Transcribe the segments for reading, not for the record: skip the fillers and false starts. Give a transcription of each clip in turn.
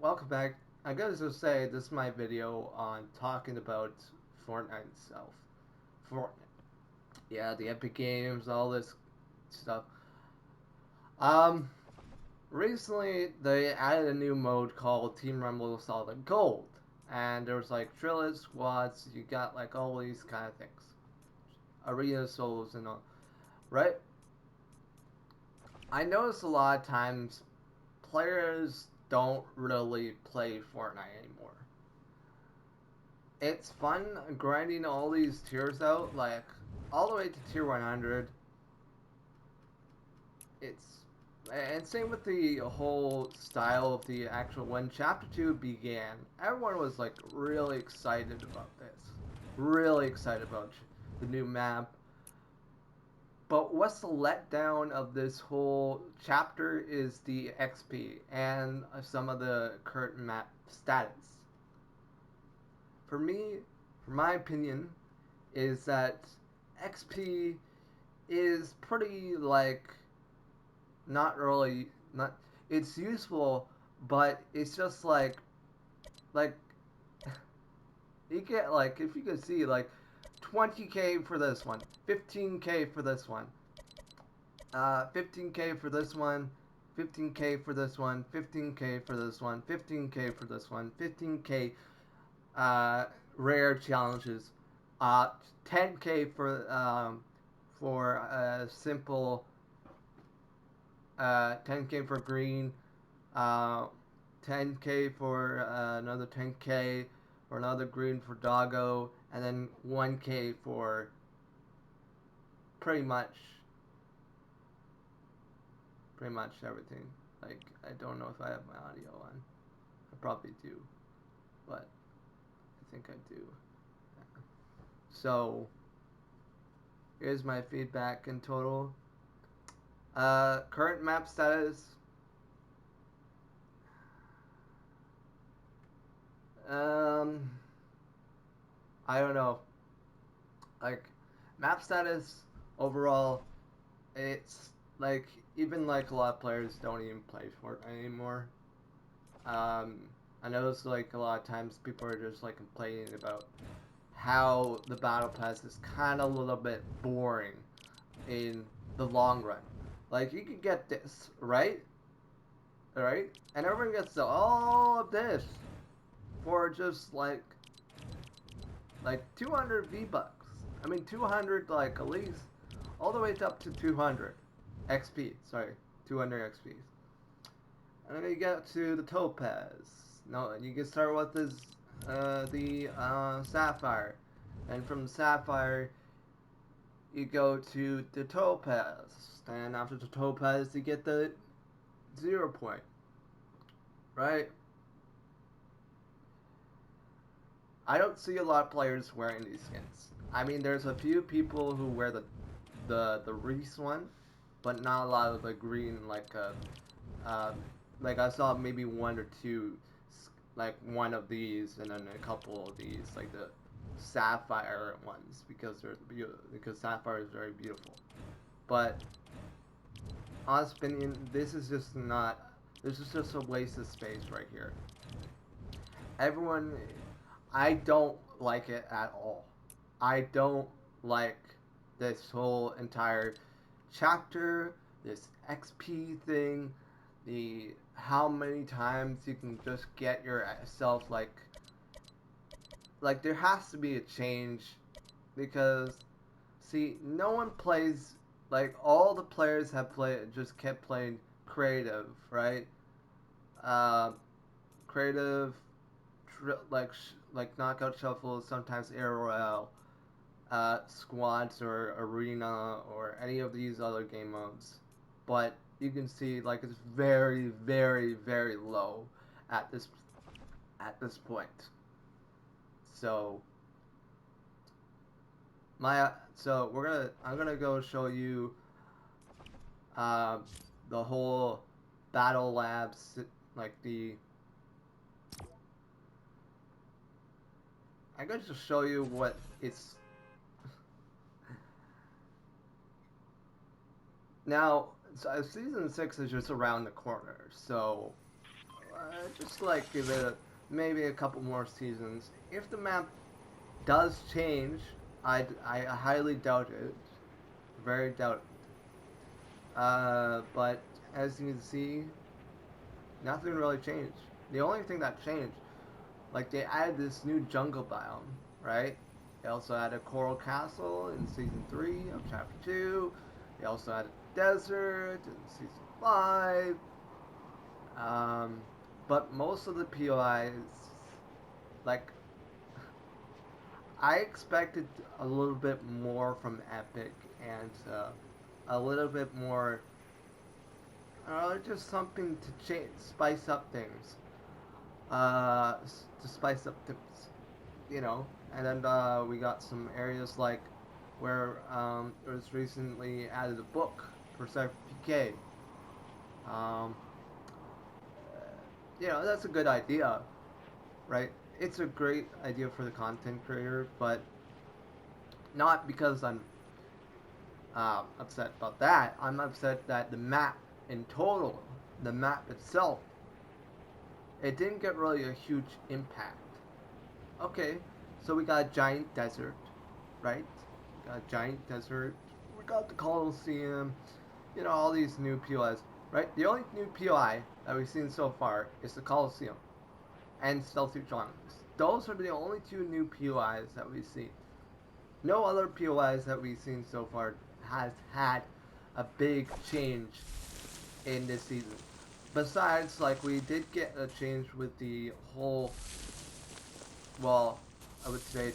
welcome back. I gotta just say, this is my video on talking about Fortnite itself. Fortnite. Yeah, the Epic Games, all this stuff. Um, Recently they added a new mode called Team Rumble Solid Gold. And there was like trillet squads, you got like all these kind of things. Arena solos and all. Right? I notice a lot of times players don't really play Fortnite anymore. It's fun grinding all these tiers out, like all the way to tier 100. It's and same with the whole style of the actual when chapter 2 began. Everyone was like really excited about this, really excited about the new map. But what's the letdown of this whole chapter is the XP and some of the current map status. For me, for my opinion, is that XP is pretty like not really not it's useful, but it's just like you get like if you could see like 20k for this one, 15k for this one, 15k for this one, 15k for this one, 15k for this one, 15k for this one, 15k uh, rare challenges, uh, 10k for a simple 10k for green, uh, 10k for another 10k for another green for doggo, and then 1k for pretty much everything. Like I don't know if I have my audio on. I probably do, but I think I do. So here's my feedback in total. Current map status. Um, I don't know. Like map status overall, it's like even like a lot of players don't even play Fortnite anymore. Um, I notice like a lot of times people are just like complaining about how the battle pass is kind of a little bit boring in the long run. Like you could get this right, right, and everyone gets all of this for just like 200 V bucks. I mean 200 like at least all the way up to 200 XP. Sorry, 200 XP. And then you get to the topaz. No, you can start with this the sapphire, and from sapphire you go to the topaz, and after the topaz you get the 0 point, right? I don't see a lot of players wearing these skins. I mean, there's a few people who wear the Reese one, but not a lot of the green uh, like I saw maybe one or two, like one of these and then a couple of these, like the sapphire ones because they're because sapphire is very beautiful. But honest opinion, this is just not. This is just a waste of space right here. Everyone, I don't like it at all. I don't like this whole entire chapter, this XP thing, the how many times you can just get yourself like there has to be a change because see no one plays like all the players have played just kept playing creative, right? Uh, Creative like knockout shuffle, sometimes ARL, squads or arena or any of these other game modes. But you can see like it's very, very, very low at this point. So I'm gonna go show you uh, the whole battle labs like the I'm gonna just show you what it's now. So season 6 is just around the corner, so just like give it maybe a couple more seasons. If the map does change, I highly doubt it. Very doubt it. But as you can see, nothing really changed. The only thing that changed, like they added this new jungle biome, right? They also added Coral Castle in season 3 of chapter 2. They also added desert in season 5. Um, but most of the POIs, like I expected a little bit more from Epic and a little bit more, just something to spice up things, to spice up things, you know. And then we got some areas like where it was recently added a book for Cypher PK. Um, that's a good idea, right? It's a great idea for the content creator, but not because I'm upset about that. I'm upset that the map in total, the map itself, it didn't get really a huge impact. Okay, so we got a giant desert, right? We got a giant desert. We got the Colosseum. All these new POIs, right? The only new POI that we've seen so far is the Colosseum and Stealthy Genres. Those are the only two new POIs that we've seen. No other POIs that we've seen so far has had a big change in this season. Besides, like, we did get a change with the whole, well, I would say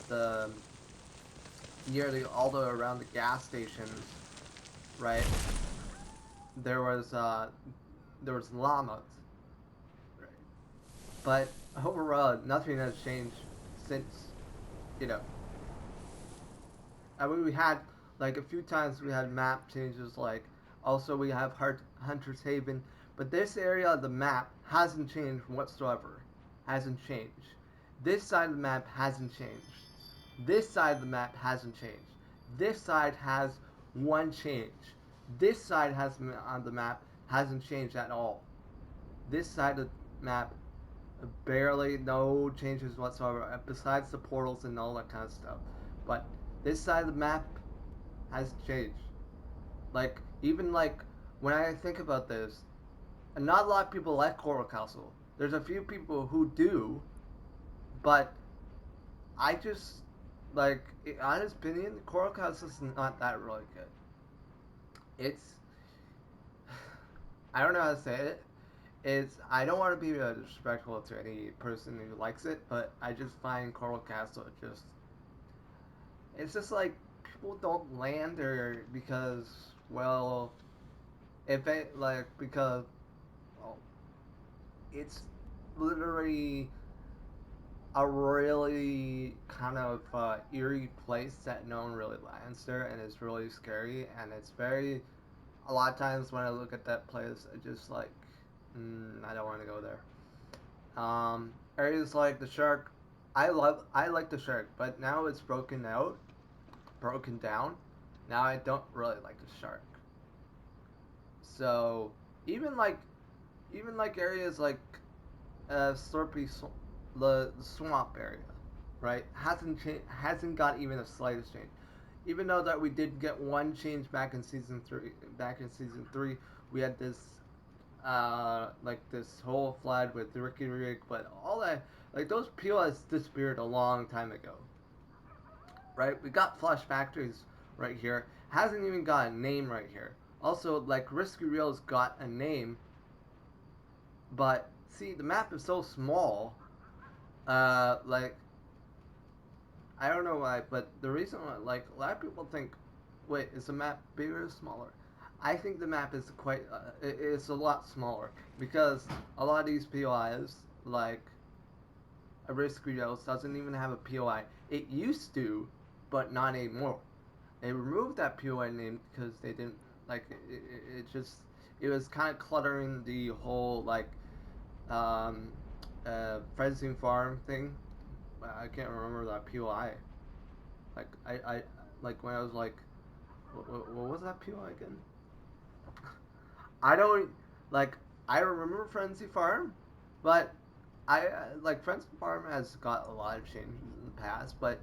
the nearly all the around the gas stations, right? There was llamas, right? But overall, nothing has changed since, you know. I mean, we had like a few times we had map changes. Like also we have Hunter's Haven, but this area of the map hasn't changed whatsoever. Hasn't changed. This side of the map hasn't changed. This side of the map hasn't changed. This side has one change. This side has on the map hasn't changed at all. This side of the map barely no changes whatsoever besides the portals and all that kind of stuff. But this side of the map has changed. Like even like when I think about this, and not a lot of people like Coral Castle. There's a few people who do, but I just like in honest opinion, Coral Castle is not that really good. It's I don't know how to say it. It's I don't want to be disrespectful to any person who likes it, but I just find Coral Castle just it's just like people don't land there because well if it like because well it's literally a really kind of eerie place that no one really lands there and it's really scary and it's very a lot of times when I look at that place I just like I don't want to go there. Areas like the shark I like the shark but now it's broken down. Now I don't really like the shark. So even like areas like Slurpy, the swamp area, right? Hasn't got even a slightest change. Even though that we did get one change back in season 3. Back in season 3, we had this like this whole flood with Ricky Rig, but all that like those POS disappeared a long time ago, right? We got Flush Factories right here. Hasn't even got a name right here. Also, like Risky Reels got a name, but see the map is so small. Like I don't know why, but the reason why, like a lot of people think, wait, is the map bigger or smaller? I think the map is it's a lot smaller because a lot of these POIs, like a Risk Reels, doesn't even have a POI. It used to, but not anymore. They removed that POI name because they didn't like it just it was kind of cluttering the whole like um, Fencing Farm thing. I can't remember that POI. Like I like when I was like, what was that POI again? I don't like. I remember Frenzy Farm, But I like Friends Farm has got a lot of changes in the past, but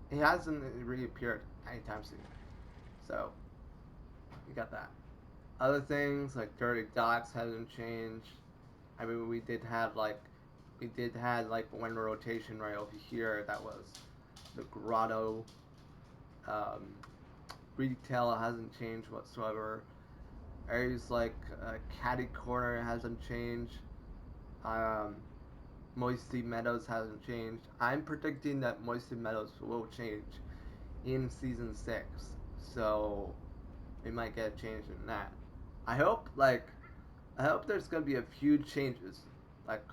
he hasn't reappeared anytime soon. So you got that. Other things like Dirty Docks hasn't changed. I mean, we did have like one rotation right over here that was the Grotto. Um, Retail hasn't changed whatsoever. Areas like Caddy Corner hasn't changed. Um, Moisty Meadows hasn't changed. I'm predicting that Moisty Meadows will change in season 6, so we might get a change in that. I hope like I hope there's gonna be a few changes. Like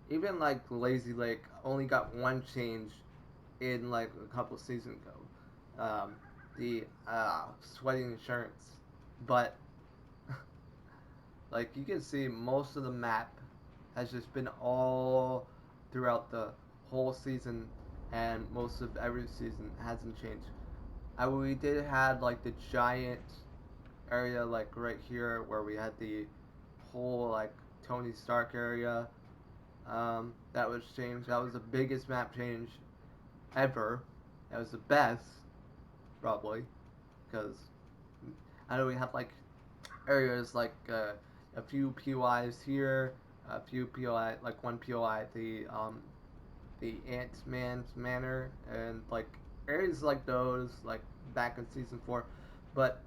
even like Lazy Lake only got one change in like a couple seasons ago. The sweating insurance, but like you can see most of the map has just been all throughout the whole season, and most of every season hasn't changed. We did have like the giant area like right here where we had the whole like Tony Stark area. That was changed. That was the biggest map change ever. That was the best, probably, because I know we have like areas like a few POIs here, a few POI, like one POI at the Ant Man's Manor, and like areas like those, like back in season 4, but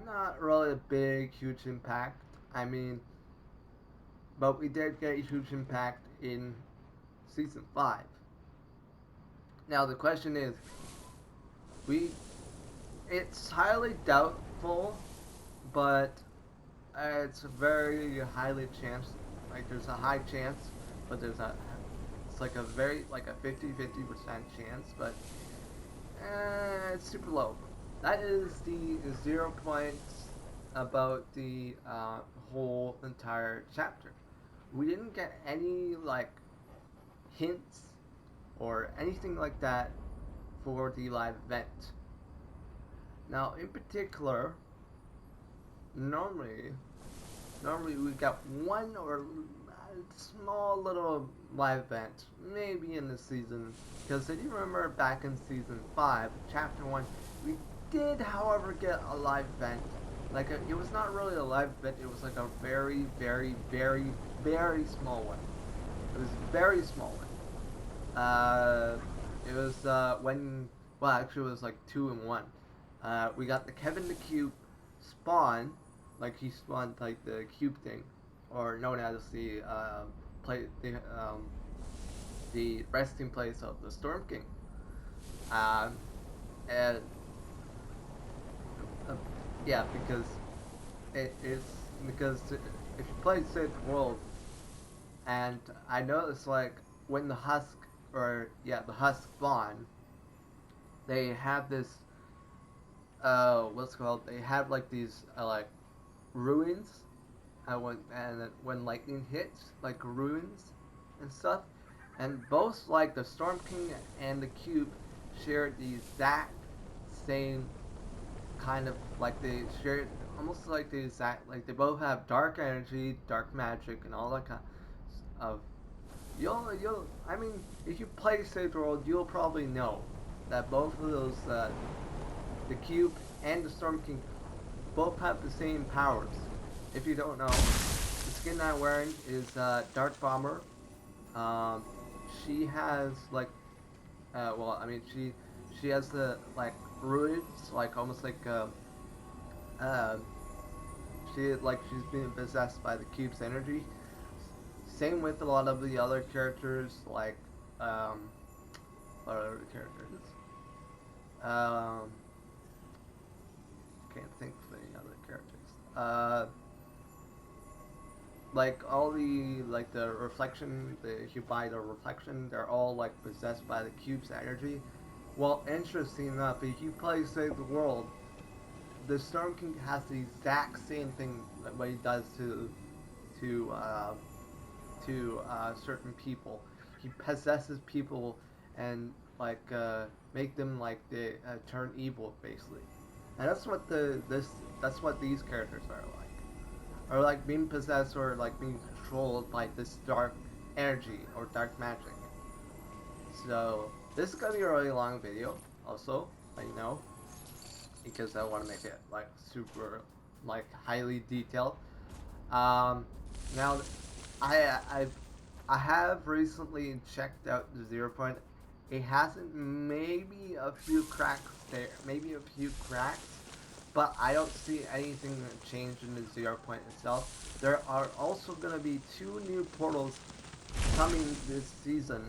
not really a big, huge impact. I mean, but we did get a huge impact in season 5. Now the question is, we it's highly doubtful, but it's very highly chance. Like there's a high chance, but there's a it's like a very like a 50-50% chance, but it's super low. That is the 0 points about the whole entire chapter. We didn't get any like hints or anything like that for the live event. Now, in particular, normally, normally we got one or a small little live event, maybe in the season. Because if you remember back in season 5, chapter 1, we did, however, get a live event. Like, it was not really a live event, it was like a very, very, very, very small one. It was a very small one. It was when, well, actually, it was like 2 and 1. We got the Kevin the Cube spawn, like he spawned like the cube thing, or known as the play the resting place of the Storm King. Um, and uh, yeah, because it is because if you play Saved World, and I noticed like when the husk or yeah the husk spawn, they have this what's it called? They have like these like ruins. When lightning hits, like ruins and stuff, and both like the Storm King and the Cube share the exact same kind of like they share almost like the exact like they both have dark energy, dark magic, and all that kind of. You'll I mean if you play Saved World, you'll probably know that both of those the Cube and the Storm King both have the same powers. If you don't know, the skin I'm wearing is Dark Bomber. Um, she has like, well, I mean, she has the like ruins, like almost like uh, she's being possessed by the cube's energy. Same with a lot of the other characters, like what other characters? Um, can't think of any other characters. Like all the like the reflection, if you buy the reflection, they're all like possessed by the cube's energy. Well, interesting enough, if you play Save the World, the Storm King has the exact same thing that what he does to uh, certain people. He possesses people and like make them like they turn evil basically, and that's what these characters are like. or like being possessed or like being controlled by this dark energy or dark magic. So this is gonna be a really long video. Also, let you know, because I want to make it like super, like highly detailed. Um, now, I I have recently checked out the 0 point. It hasn't, maybe a few cracks there, maybe a few cracks, but I don't see anything change in the 0 point itself. There are also gonna be two new portals coming this season.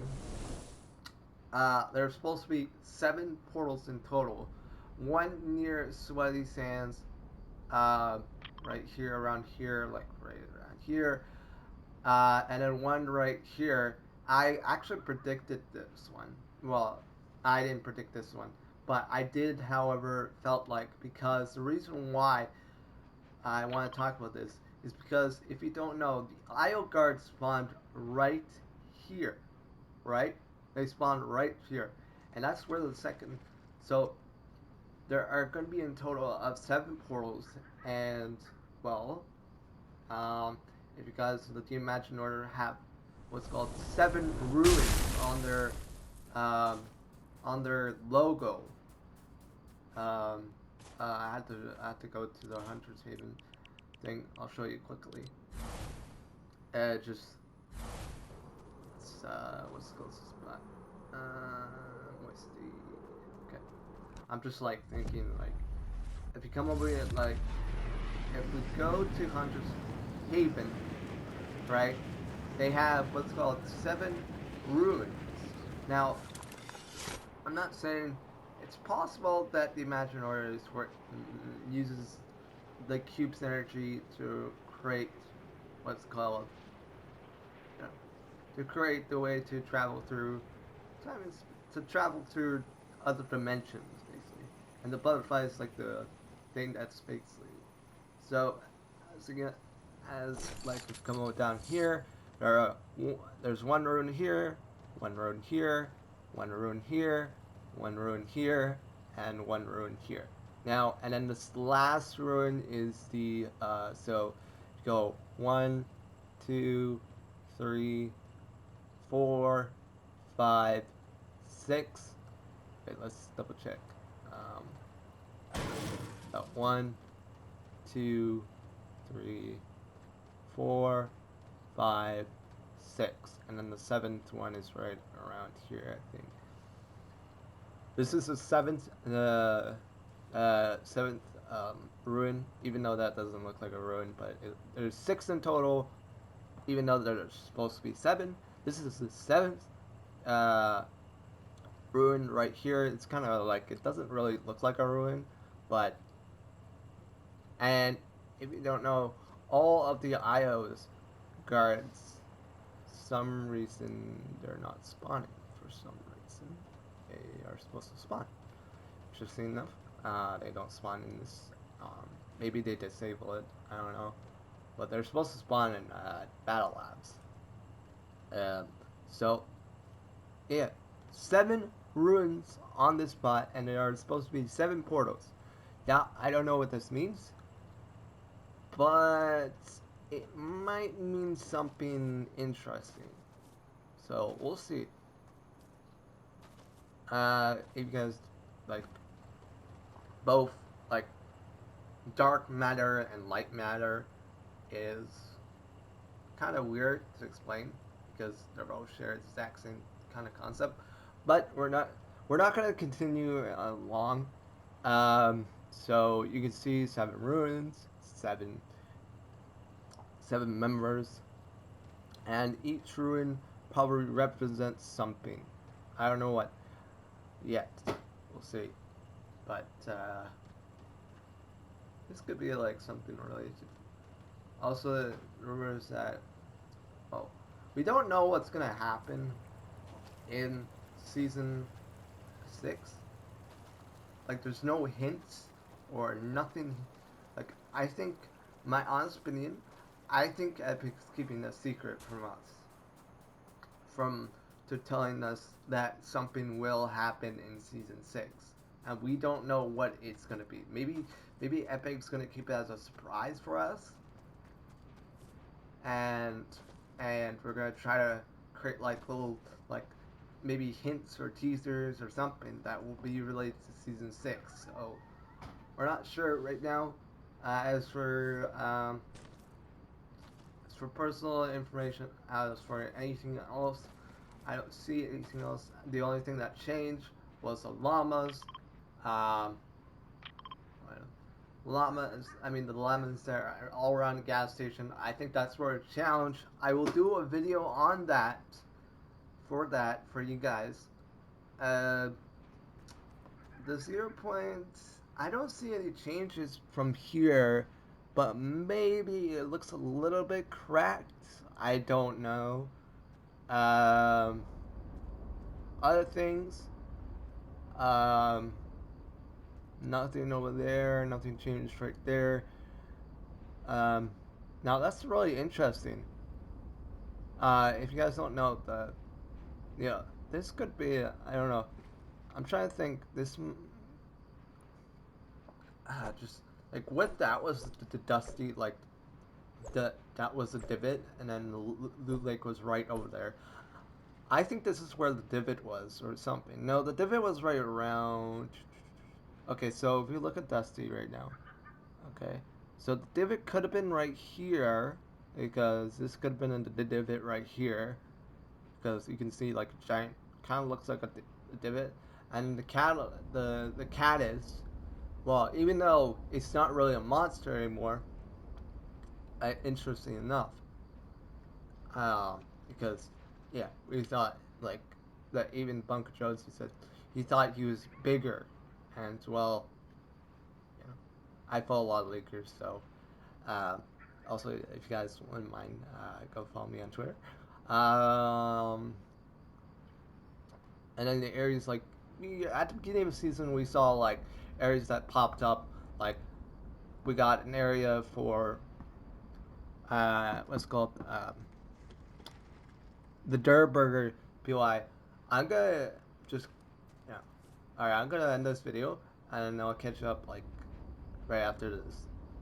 There's supposed to be 7 portals in total. One near Sweaty Sands, uh, right here, around here, like right around here, and then one right here. I actually predicted this one. Well, I didn't predict this one, but I did, however, felt like, because the reason why I want to talk about this is because if you don't know, the IO guards spawned right here, right? They spawned right here, and that's where the second. So there are going to be in total of 7 portals, and well, um, if you guys, the Team Imagine Order have what's called 7 ruins um, on their logo. Um, I had to go to the Hunter's Haven thing. I'll show you quickly. Just what's the closest spot? What's the okay? I'm just like thinking like if you come over here like if we go to Hunter's Haven, right? They have what's called 7 ruins. Now, I'm not saying it's possible that the Imagine Order uses the cube's energy to create what's called you know, to create the way to travel through time and to travel through other dimensions basically, and the butterfly is like the thing that's basically so as again as like we come over down here there are there's one rune here, one rune here, one rune here, one rune here, and one rune here. Now and then this last rune is the so go 1, 2, 3, 4, 5, 6. Wait, let's double check. One, 2, 3, 4, 5, 6, and then the 7th one is right around here, I think. This is the seventh ruin, even though that doesn't look like a ruin, but there's 6 in total, even though there's supposed to be 7. This is the 7th ruin right here. It's kind of like, it doesn't really look like a ruin, but, and if you don't know, all of the IOs guards, some reason they're not spawning for some reason. They are supposed to spawn. Interesting enough, they don't spawn in this. Maybe they disable it. I don't know, but they're supposed to spawn in battle labs. So yeah, 7 ruins on this spot, and there are supposed to be 7 portals. Now I don't know what this means, but it might mean something interesting. So we'll see. If you guys like both like dark matter and light matter is kind of weird to explain because they're both share the exact same kind of concept. But we're not gonna continue long. So you can see 7 ruins, seven members, and each ruin probably represents something. I don't know what yet. We'll see. But this could be like something related. Also, rumors that we don't know what's gonna happen in season 6. Like, there's no hints or nothing. Like, I think, my honest opinion, I think Epic's keeping a secret from us. From to telling us that something will happen in season 6. And we don't know what it's gonna be. Maybe Epic's gonna keep it as a surprise for us. and we're gonna try to create like little like maybe hints or teasers or something that will be related to season 6. So we're not sure right now. As for personal information, as for anything else, I don't see anything else. The only thing that changed was the llamas. Um, llamas. I mean, the lemons there are all around the gas station. I think that's for a challenge. I will do a video on that for you guys. Uh, the 0 point. I don't see any changes from here, but maybe it looks a little bit cracked. I don't know. Um, Other things. Um, Nothing over there. Nothing changed right there. Um, Now that's really interesting. If you guys don't know, yeah, this could be. I don't know. I'm trying to think. Just like what that was the dusty like that was a divot, and then the loot lake was right over there. I think this is where the divot was, or something. No, the divot was right around. Okay, so if you look at Dusty right now, okay, so the divot could have been right here, because this could have been in the divot right here, because you can see like a giant, kind of looks like a divot, and the cat is, well, even though it's not really a monster anymore, interesting enough, because yeah, we thought like that even Bunker Jones, he said he thought he was bigger, and well, you know, I follow a lot of leakers, so uh, also if you guys wouldn't mind, go follow me on Twitter. Um, and then the areas like at the beginning of the season, we saw like areas that popped up, like we got an area for what's called the Durr Burger POI. I'm gonna just yeah. All right, I'm gonna end this video, and I'll catch you up like right after this.